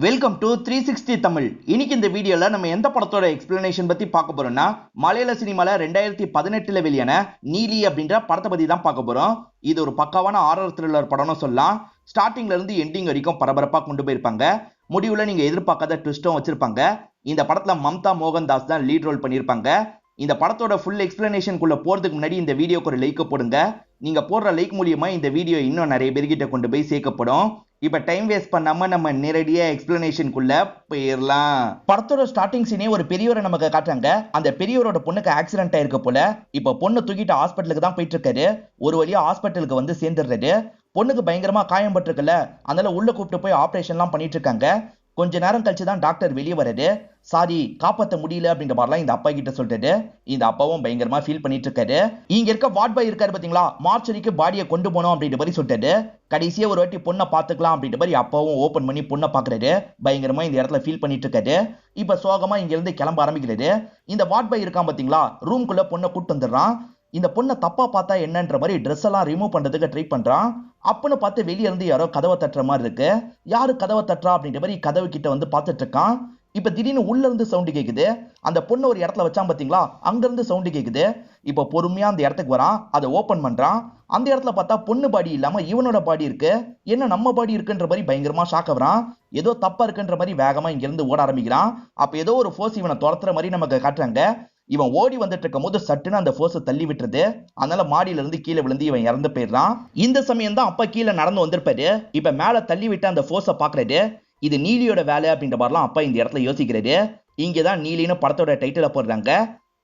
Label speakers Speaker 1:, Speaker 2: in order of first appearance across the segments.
Speaker 1: Welcome to 360 Tamil. இன்னைக்கு இந்த வீடியோல நம்ம எந்த படத்தோட எக்ஸ்பிளனேஷன் பத்தி பார்க்க போறோம்னா, மலையாள சினிமால 2018ல வெளியான நீலி அப்படின்ற படத்தை பத்தி தான் பார்க்க போறோம். இது ஒரு பக்காவான ஹாரர் த்ரில்லர் படம்னு சொல்லலாம். ஸ்டார்டிங்ல இருந்து எண்டிங் வரைக்கும் பரபரப்பா கொண்டு போயிருப்பாங்க. முடிவுல நீங்க எதிர்பார்க்காத ட்விஸ்டும் வச்சிருப்பாங்க. இந்த படத்துல மம்தா மோகன்தாஸ் தான் லீட் ரோல் பண்ணியிருப்பாங்க. இந்த படத்தோட ஃபுல் எக்ஸ்பிளனேஷனுக்குள்ள போறதுக்கு முன்னாடி இந்த வீடியோக்கு ஒரு லைக் போடுங்க. நீங்க போடுற லைக் மூலியமா இந்த வீடியோ இன்னும் நிறைய பேர்கிட்ட கொண்டு போய் சேர்க்கப்படும். இப்ப டைம் வேஸ்ட் பண்ணாம நம்ம நேரடியா எக்ஸ்பிளனேஷனுக்குள்ள போயிடலாம். படத்தோட ஸ்டார்டிங் சீனே ஒரு பெரியவரை நமக்கு காட்டுறாங்க. அந்த பெரியவரோட பொண்ணுக்கு ஆக்சிடென்ட் ஆயிருக்க போல. இப்ப பொண்ணு தூக்கிட்டு ஹாஸ்பிட்டலுக்கு தான் போயிட்டு இருக்காரு. ஒரு வழியா ஹாஸ்பிட்டலுக்கு வந்து சேர்ந்துடுறாரு. பொண்ணுக்கு பயங்கரமா காயம் பட்டிருக்குல்ல, அதனால உள்ள கூப்பிட்டு போய் ஆபரேஷன் எல்லாம் பண்ணிட்டு இருக்காங்க. கொஞ்ச நேரம் கழிச்சு தான் டாக்டர் வெளியே வராரு. சாரி, காப்பாற்ற முடியல அப்படின்ற மாதிரிலாம் இந்த அப்பா கிட்ட சொல்லிட்டு இந்த அப்பாவும் பயங்கரமா ஃபீல் பண்ணிட்டு இருக்காரு. இங்க இருக்க வார்ட் பாய் இருக்காரு பாத்தீங்களா, மார்ச்சரிக்கு பாடியை கொண்டு போனோம் அப்படின்ற மாதிரி சொல்லிட்டு கடைசியா ஒரு வாட்டி பொண்ணை பாத்துக்கலாம் அப்படின்ற மாதிரி அப்பாவும் ஓபன் பண்ணி பொண்ணை பாக்குறாரு. பயங்கரமா இந்த இடத்துல ஃபீல் பண்ணிட்டு இருக்காரு. இப்ப சோகமா இங்க இருந்து கிளம்ப ஆரம்பிக்கிறாரு. இந்த வார்ட் பாய் இருக்கான் பாத்தீங்களா, ரூம்குள்ள பொண்ணை கூட்டு வந்துடுறான். இந்த பொண்ணை தப்பா பார்த்தா என்னன்ற மாதிரி ட்ரெஸ் எல்லாம் ரிமூவ் பண்றதுக்கு ட்ரை பண்றான். அப்பன்னு பார்த்து வெளியே இருந்து யாரோ கதவை தட்டுற மாதிரி இருக்கு. யாரு கதவை தட்டுறா அப்படின்ற மாதிரி கதவு கிட்ட வந்து பார்த்துட்டு இருக்கான். இப்ப திடீர்னு உள்ள இருந்து சவுண்டு கேக்குது. அந்த பொண்ணு ஒரு இடத்துல வச்சான் பாத்தீங்களா, அங்க இருந்து சவுண்டு கேக்குது. இப்ப பொறுமையா அந்த இடத்துக்கு வரான். அதை ஓபன் பண்றான். அந்த இடத்துல பார்த்தா பொண்ணு பாடி இல்லாம இவனோட பாடி இருக்கு. என்ன நம்ம பாடி இருக்குன்ற மாதிரி பயங்கரமா ஷாக் ஆகுறான். ஏதோ தப்பா இருக்குன்ற மாதிரி வேகமா இங்க இருந்து ஓட ஆரம்பிக்கிறான். அப்ப ஏதோ ஒரு ஃபோர்ஸ் இவனை துரத்துற மாதிரி நமக்கு காட்டுறாங்க. இவன் ஓடி வந்துட்டு இருக்கும் போது சட்டுன்னு அந்த ஃபோர்ஸை தள்ளி விட்டுருது. அதனால மாடியில இருந்து கீழே விழுந்து இவன் இறந்து போயிடுறான். இந்த சமயம் தான் அப்பா கீழே நடந்து வந்திருப்பாரு. இப்ப மேல தள்ளி விட்டு அந்த ஃபோர்ஸை பாக்குறாரு. இது நீலியோட வேலை அப்படின்ற மாதிரிலாம் அப்பா இந்த இடத்துல யோசிக்கிறாரு. இங்கதான் நீலின்னு படத்தோட டைட்டில போடுறாங்க.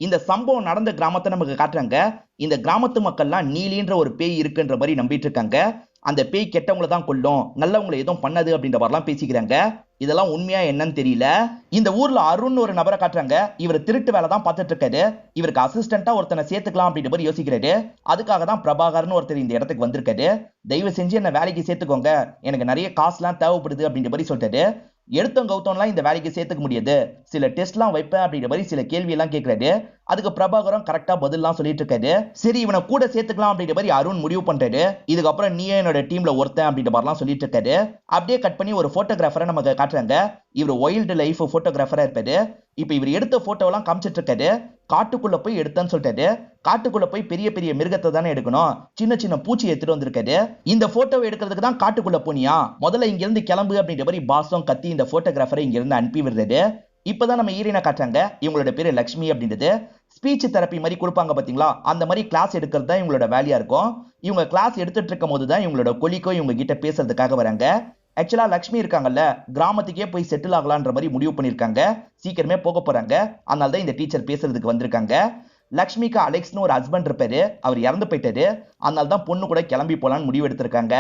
Speaker 1: இந்த சம்பவம் நடந்த கிராமத்தை நமக்கு காட்டுறாங்க. இந்த கிராமத்து மக்கள்லாம் நீலின்ற ஒரு பேய் இருக்குன்ற மாதிரி நம்பிட்டு இருக்காங்க. அந்த பேய் கெட்டவங்களை தான் கொல்லும், நல்லவங்களை எதுவும் பண்ணது அப்படின்ற மாதிரிலாம் பேசிக்கிறாங்க. இதெல்லாம் உண்மையா என்னன்னு தெரியல. இந்த ஊர்ல அருண் ஒரு நபரை காட்டுறாங்க. இவர் திருட்டு வேலை தான் பார்த்துட்டு இருக்காரு. இவருக்கு அசிஸ்டண்டா ஒருத்தனை சேர்த்துக்கலாம் அப்படின்ற மாதிரி யோசிக்கிறாரு. அதுக்காக தான் பிரபாகர்னு ஒருத்தர் இந்த இடத்துக்கு வந்திருக்காரு. தயவு செஞ்சு என்ன வேலைக்கு சேர்த்துக்கோங்க, எனக்கு நிறைய காசுலாம் தேவைப்படுது அப்படின்ற மாதிரி சொல்லிட்டாரு. எடுத்தோம் கௌத்தம்லாம் இந்த வேலைக்கு சேர்த்துக்க முடியாது, சில டெஸ்ட்லாம் வைப்பேன் அப்படின்ற மாதிரி சில கேள்வி எல்லாம் கேட்கிறாரு. அதுக்கு பிரபாகரம் கரெக்டா பதில்லாம் சொல்லிட்டு இருக்காரு. சரி, இவனை கூட சேர்த்துக்கலாம் அப்படின்ற மாதிரி அருண் முடிவு பண்றாரு. இதுக்கப்புறம் நீயே என்னோட டீம்ல ஒருத்தன் அப்படின்ற மாதிரிலாம் சொல்லிட்டு இருக்காரு. அப்படியே கட் பண்ணி ஒரு போட்டோகிராஃபரை நமக்கு காட்டுறாங்க. இவர் வைல்டு லைஃப் போட்டோகிராஃபரா இருப்பாரு. இப்ப இவர் எடுத்த போட்டோவெல்லாம் காமிச்சிட்டு இருக்காரு. காட்டுக்குள்ள போய் எடுத்தேன்னு சொல்லிட்டாரு. காட்டுக்குள்ள போய் பெரிய பெரிய மிருகத்தை தானே எடுக்கணும், சின்ன சின்ன பூச்சி எடுத்துட்டு வந்திருக்காரு. இந்த போட்டோவை எடுக்கிறதுக்கு தான் காட்டுக்குள்ள போனியா, முதல்ல இங்க இருந்து கிளம்பு அப்படின்ற மாதிரி பாஸும் கத்தி இந்த போட்டோகிராஃபரை இங்க இருந்து அனுப்பி விடுறாரு. இப்பதான் நம்ம ஹீரோயினை காட்டுறாங்க. இவங்களோட பேரு லக்ஷ்மி அப்படின்றது. ஸ்பீச் தெரப்பி மாதிரி கொடுப்பாங்க பாத்தீங்களா, அந்த மாதிரி கிளாஸ் எடுக்கிறது தான் இவங்களோட வேலையா இருக்கும். இவங்க கிளாஸ் எடுத்துட்டு இருக்கும் போது தான் இவங்களோட கொலிக்கோ இவங்க கிட்ட பேசுறதுக்காக வராங்க. ஆக்சுவலா லக்ஷ்மி இருக்காங்கல்ல, கிராமத்துக்கே போய் செட்டில் ஆகலான்ற மாதிரி முடிவு பண்ணிருக்காங்க. சீக்கிரமே போக போறாங்க. அதனால தான் இந்த டீச்சர் பேசுறதுக்கு வந்திருக்காங்க. லக்ஷ்மிக்கு அலெக்ஸ்னு ஒரு ஹஸ்பண்ட் இருப்பாரு. அவர் இறந்து போயிட்டாரு. அதனால தான் பொண்ணு கூட கிளம்பி போலான்னு முடிவு எடுத்திருக்காங்க.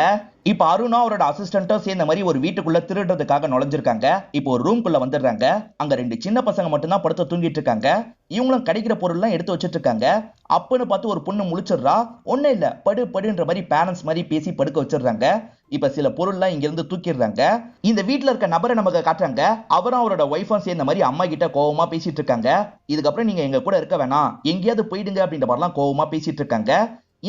Speaker 1: இப்ப அருணா அவரோட அசிஸ்டன்ட்டும் சேர்ந்த மாதிரி ஒரு வீட்டுக்குள்ள திருடுறதுக்காக நுழைஞ்சிருக்காங்க. இப்போ ஒரு ரூம்குள்ள வந்துடுறாங்க. அங்க ரெண்டு சின்ன பசங்க மட்டும்தான் படுத்து தூங்கிட்டு இருக்காங்க. இவங்களும் கிடைக்கிற பொருள்லாம் எடுத்து வச்சிட்டு இருக்காங்க. அப்பன்னு பார்த்து ஒரு பொண்ணு முழிச்சிடுறா. ஒன்னும் இல்ல, படு படுன்ற மாதிரி பேரண்ட்ஸ் மாதிரி பேசி படுக்க வச்சிடுறாங்க. இப்ப சில பொருள்லாம் இங்க இருந்து தூக்கிடுறாங்க. இந்த வீட்டுல இருக்க நபரை நமக்கு காட்டுறாங்க. அவரும் அவரோட ஒய்ஃபும் சேர்ந்த மாதிரி அம்மா கிட்ட கோவமா பேசிட்டு இருக்காங்க. இதுக்கப்புறம் நீங்க எங்க கூட இருக்க வேணாம், எங்கேயாவது போயிடுங்க அப்படின்ற மாதிரிலாம் கோவமா பேசிட்டு இருக்காங்க.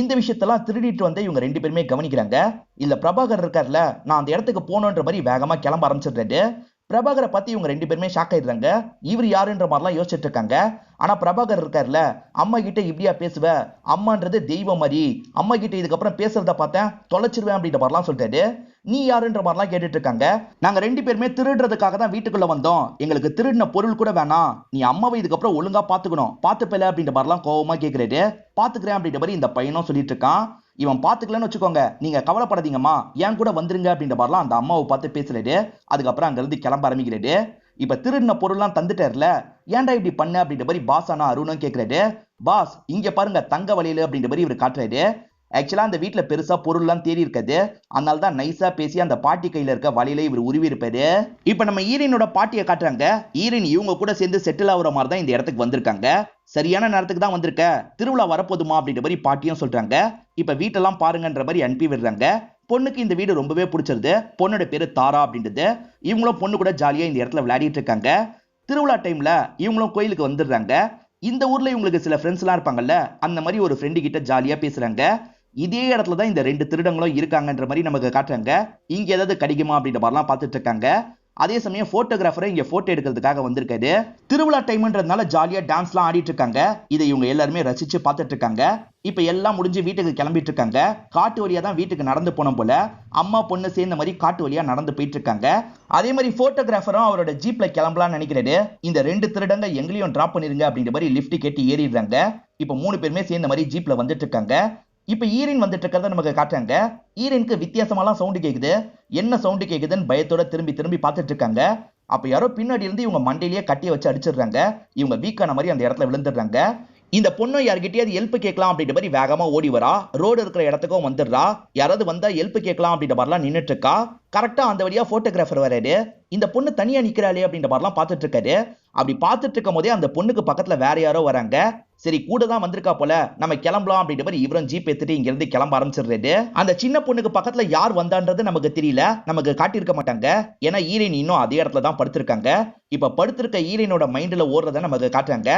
Speaker 1: இந்த விஷயத்தெல்லாம் திருடிட்டு வந்து இவங்க ரெண்டு பேருமே கவனிக்கிறாங்க. இல்ல பிரபாகர் இருக்கார்ல, நான் அந்த இடத்துக்கு போனோன்ற மாதிரி வேகமா கிளம்ப ஆரம்பிச்சிடுறாரு. பிரபாகரை பத்தி இவங்க ரெண்டு பேருமே ஷாக் ஆயிடுறாங்க. இவர் யாருன்ற மாதிரிலாம் யோசிச்சுட்டு இருக்காங்க. ஆனா பிரபாகர் இருக்கார்ல, அம்மா கிட்ட இப்படியா பேசுவ, அம்மான்றது தெய்வம் மாதிரி, அம்மா கிட்ட இதுக்கப்புறம் பேசுறத பார்த்தேன் தொலைச்சிருவேன் அப்படின்ற மாதிரிலாம் சொல்லிட்டாரு. நீ யாருன்ற மாதிரிலாம் கேட்டுட்டு இருக்காங்க. நாங்க ரெண்டு பேருமே திருடுறதுக்காக தான் வீட்டுக்குள்ள வந்தோம், எங்களுக்கு திருடின பொருள் கூட வேணாம், நீ அம்மாவை இதுக்கப்புறம் ஒழுங்கா பாத்துக்கணும், பாத்துப்பல அப்படின்ற மாதிரிலாம் கோவமா கேட்கிறாரு. பாத்துக்கிறேன் அப்படின்ற மாதிரி இந்த பையனும் சொல்லிட்டு இருக்கான். இவன் பாத்துக்கலன்னு வச்சுக்கோங்க, நீங்க கவலைப்படாதீங்கம்மா, ஏன் கூட வந்துருங்க அப்படின்ற மாதிரிலாம் அந்த அம்மாவை பார்த்து பேசுறாரு. அதுக்கப்புறம் அங்க இருந்து கிளம்ப ஆரம்பிக்கிறாரு. இப்ப திருடின பொருள்லாம் தந்துட்டார்ல, ஏன்டா இப்படி பண்ண அப்படின்ற மாதிரி பாஸ் ஆனா அருணும் கேட்கிறாரு. பாஸ் இங்க பாருங்க தங்க வலையில அப்படின்ற மாதிரி இவர் காட்டுறாரு. ஆக்சுவலா அந்த வீட்டுல பெருசா பொருள்லாம் தேடி இருக்காது. அதனால தான் நைஸா பேசி அந்த பாட்டி கையில இருக்க வலையில இவர் உருவி இருப்பாரு. இப்ப நம்ம ஈரனோட பாட்டியை காட்டுறாங்க. ஈரன் இவங்க கூட சேர்ந்து செட்டில் ஆகுற மாதிரி தான் இந்த இடத்துக்கு வந்திருக்காங்க. சரியான நேரத்துக்கு தான் வந்திருக்க, திருவிழா வரப்போதுமா அப்படின்ற மாதிரி பாட்டியும் சொல்றாங்க. இப்ப வீட்டெல்லாம் பாருங்கன்ற மாதிரி அனுப்பி விடுறாங்க. பொண்ணுக்கு இந்த வீடு ரொம்பவே பிடிச்சிருது. பொண்ணோட பேரு தாரா அப்படின்றது. இவங்களும் பொண்ணு கூட ஜாலியா இந்த இடத்துல விளையாடிட்டு இருக்காங்க. திருவிழா டைம்ல இவங்களும் கோயிலுக்கு வந்துடுறாங்க. இந்த ஊர்ல இவங்களுக்கு சில ஃப்ரெண்ட்ஸ் எல்லாம் இருப்பாங்கல்ல, அந்த மாதிரி ஒரு ஃப்ரெண்டு கிட்ட ஜாலியா பேசுறாங்க. இதே இடத்துல தான் இந்த ரெண்டு திருடங்களும் இருக்காங்கன்ற மாதிரி நமக்கு காட்டுறாங்க. இங்க ஏதாவது கிடைக்குமா அப்படின்ற மாதிரிலாம் பார்த்துட்டு இருக்காங்க. அதே சமயம் போட்டோகிராஃபரும் இங்க போட்டோ எடுக்கிறதுக்காக வந்திருக்காரு. திருவிழா டைம்ன்றதுனால ஜாலியா டான்ஸ்லாம் ஆடிட்டு இருக்காங்க. இதை இவங்க எல்லாருமே ரசிச்சு பார்த்துட்டு இருக்காங்க. இப்ப எல்லாம் முடிஞ்சு வீட்டுக்கு கிளம்பிட்டு இருக்காங்க. காட்டு வழியா தான் வீட்டுக்கு நடந்து போன போல அம்மா பொண்ணு சேர்ந்த மாதிரி காட்டு வழியா நடந்து போயிட்டு இருக்காங்க. அதே மாதிரி போட்டோகிராஃபரும் அவரோட ஜீப்ல கிளம்பலாம்னு நினைக்கிறாரு. இந்த 2 திருடங்க எங்களையும் டிராப் பண்ணிருங்க அப்படின்ற மாதிரி லிஃப்ட் கேட்டு ஏறிடுறாங்க. இப்ப 3 பேருமே சேர்ந்த மாதிரி ஜீப்ல வந்துட்டு இருக்காங்க. இப்ப ஈரின் வந்துட்டு இருக்கிறத நமக்கு காட்டுறாங்க. ஈரினுக்கு வித்தியாசமாலாம் சவுண்ட் கேக்குது. என்ன சவுண்ட் கேக்குதுன்னு பயத்தோட திரும்பி திரும்பி பார்த்துட்டு இருக்காங்க. அப்ப யாரோ பின்னாடி இருந்து இவங்க மண்டையிலேயே கட்டிய வச்சு அடிச்சிடுறாங்க. இவங்க வீக்கான மாதிரி அந்த இடத்துல விழுந்துடுறாங்க. இந்த பொண்ணு யார்கிட்டயாவது ஹெல்ப் கேட்கலாம் அப்படின்ற மாதிரி வேகமா ஓடி வரா. ரோடு இருக்கிற இடத்துக்கும் வந்துடுறா. யாராவது வந்தா ஹெல்ப் கேட்கலாம் அப்படின்ற மாதிரிலாம் நின்றுட்டு இருக்கா. கரெக்டா அந்த வழியா போட்டோகிராஃபர் வராரு. இந்த பொண்ணு தனியா நிக்கிறாளே அப்படின்ற மாதிரிலாம் பார்த்துட்டு இருக்காரு. அப்படி பார்த்துட்டு இருக்கும் போதே அந்த பொண்ணுக்கு பக்கத்துல வேற யாரோ வராங்க. சரி கூட தான் வந்திருக்கா போல, நம்ம கிளம்பலாம் அப்படின்ற மாதிரி இவரும் ஜீப் எடுத்துட்டு இங்க இருந்து கிளம்ப ஆரம்பிச்சிடுறாரு. அந்த சின்ன பொண்ணுக்கு பக்கத்துல யார் வந்தான்றது நமக்கு தெரியல, நமக்கு காட்டியிருக்க மாட்டாங்க. ஏன்னா ஈரின் இன்னும் அதே இடத்துல தான் படுத்திருக்காங்க. இப்ப படுத்திருக்க ஈரினோட மைண்ட்ல ஓடுறத நமக்கு காட்டுறாங்க.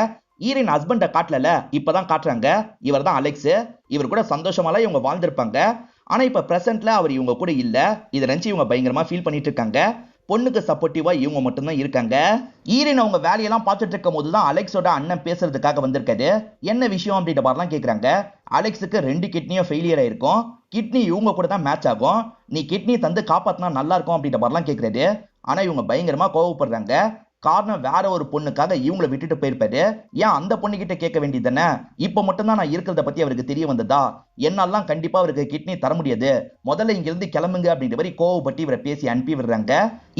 Speaker 1: ஈரின் ஹஸ்பண்ட காட்டல, இப்பதான் காட்டுறாங்க. இவர் தான் அலெக்ஸ். இவர் கூட சந்தோஷமாலாம் இவங்க வாழ்ந்திருப்பாங்க. ஆனா இப்ப பிரசன்ட்ல அவர் இவங்க கூட இல்ல. இதை நினைச்சு இவங்க பயங்கரமா ஃபீல் பண்ணிட்டு இருக்காங்க. பொண்ணுக்கு சப்போர்ட்டிவா இவங்க மட்டும் தான் இருக்காங்க. ஈரின் அவங்க வேலையெல்லாம் பார்த்துட்டு இருக்கும் போதுதான் அலெக்ஸோட அண்ணன் பேசுறதுக்காக வந்திருக்காரு. என்ன விஷயம் அப்படின்ற மாதிரிலாம் கேக்குறாங்க. அலெக்ஸுக்கு 2 கிட்னியும் ஃபெயிலியர் ஆயிருக்கும். கிட்னி இவங்க கூட தான் மேட்ச் ஆகும். நீ கிட்னி தந்து காப்பாத்தினா நல்லா இருக்கும் அப்படின்ற மாதிரிலாம் கேக்குறாரு. ஆனா இவங்க பயங்கரமா கோவப்படுறாங்க. காரணம் வேற ஒரு பொண்ணுக்காக இவங்களை விட்டுட்டு போயிருப்பாரு. ஏன் அந்த பொண்ணு கிட்ட கேட்க வேண்டியதானே? இப்ப மட்டும் தான் நான் இருக்கிறத பத்தி அவருக்கு தெரிய வந்ததா? என்னாலாம் கண்டிப்பா அவருக்கு கிட்னி தர முடியாது. முதல்ல இங்க இருந்து கிளம்புங்க அப்படின்ற மாதிரி கோவப்பட்டு இவரை பேசி அனுப்பி விடுறாங்க.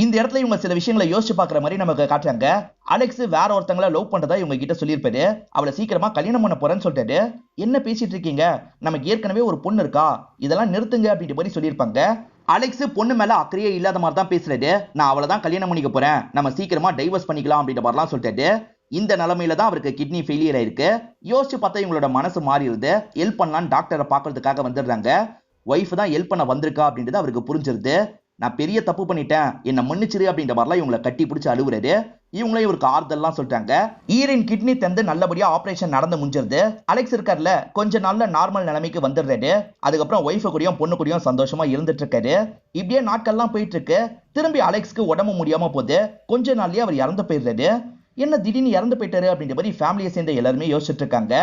Speaker 1: இந்த இடத்துல இவங்க சில விஷயங்களை யோசிச்சு பாக்குற மாதிரி நமக்கு காட்டுறாங்க. அலெக்ஸ் வேற ஒருத்தங்கள லவ் பண்றதா இவங்க கிட்ட சொல்லியிருப்பாரு. அவளை சீக்கிரமா கல்யாணம் பண்ண போறேன்னு சொல்லிட்டாரு. என்ன பேசிட்டு இருக்கீங்க? நமக்கு ஏற்கனவே ஒரு பொண்ணு இருக்கா, இதெல்லாம் நிறுத்துங்க அப்படின்ற மாதிரி சொல்லியிருப்பாங்க. அலெக்ஸ் பொண்ணு மேல அக்கறையே இல்லாத மாதிரி தான் பேசுறாரு. நான் அவளை தான் கல்யாணம் பண்ணிக்க போறேன், நம்ம சீக்கிரமா டைவர்ஸ் பண்ணிக்கலாம் அப்படின்ற மாதிரிலாம் சொல்லிட்டாரு. இந்த நிலைமையில தான் அவருக்கு கிட்னி ஃபெயிலியர் ஆயிருக்கு. யோசிச்சு பார்த்தா இவங்களோட மனசு மாறிடுது. ஹெல்ப் பண்ணலான்னு டாக்டரை பார்க்கறதுக்காக வந்துடுறாங்க. ஒய்ஃப் தான் ஹெல்ப் பண்ண வந்திருக்கா அப்படின்றது அவருக்கு புரிஞ்சிருது. நான் பெரிய தப்பு பண்ணிட்டேன், என்ன மன்னிச்சிரு அப்படின்ற மாதிரிலாம் இவங்களை கட்டி பிடிச்சி அழுகுறாரு. இவங்களே இவருக்கு ஆறுதல்லாம் சொல்லிட்டாங்க. ஈரின் கிட்னி தந்து நல்லபடியா ஆபரேஷன் நடந்து முடிஞ்சிருது. அலெக்ஸ் இருக்கார்ல, கொஞ்ச நாள்ல நார்மல் நிலைமைக்கு வந்துடுறாரு. அதுக்கப்புறம் ஒய்ஃபு கூடயும் பொண்ணு கூடயும் சந்தோஷமா இருந்துட்டு இருக்காரு. இப்படியே நாட்கள்லாம் போயிட்டு இருக்கு. திரும்பி அலெக்ஸ்க்கு உடம்பு முடியாம போகுது. கொஞ்ச நாள்லயே அவர் இறந்து போயிடுறாரு. என்ன திடீர்னு இறந்து போயிட்டாரு அப்படின்ற மாதிரி ஃபேமிலியை சேர்ந்த எல்லாருமே யோசிச்சுட்டு இருக்காங்க.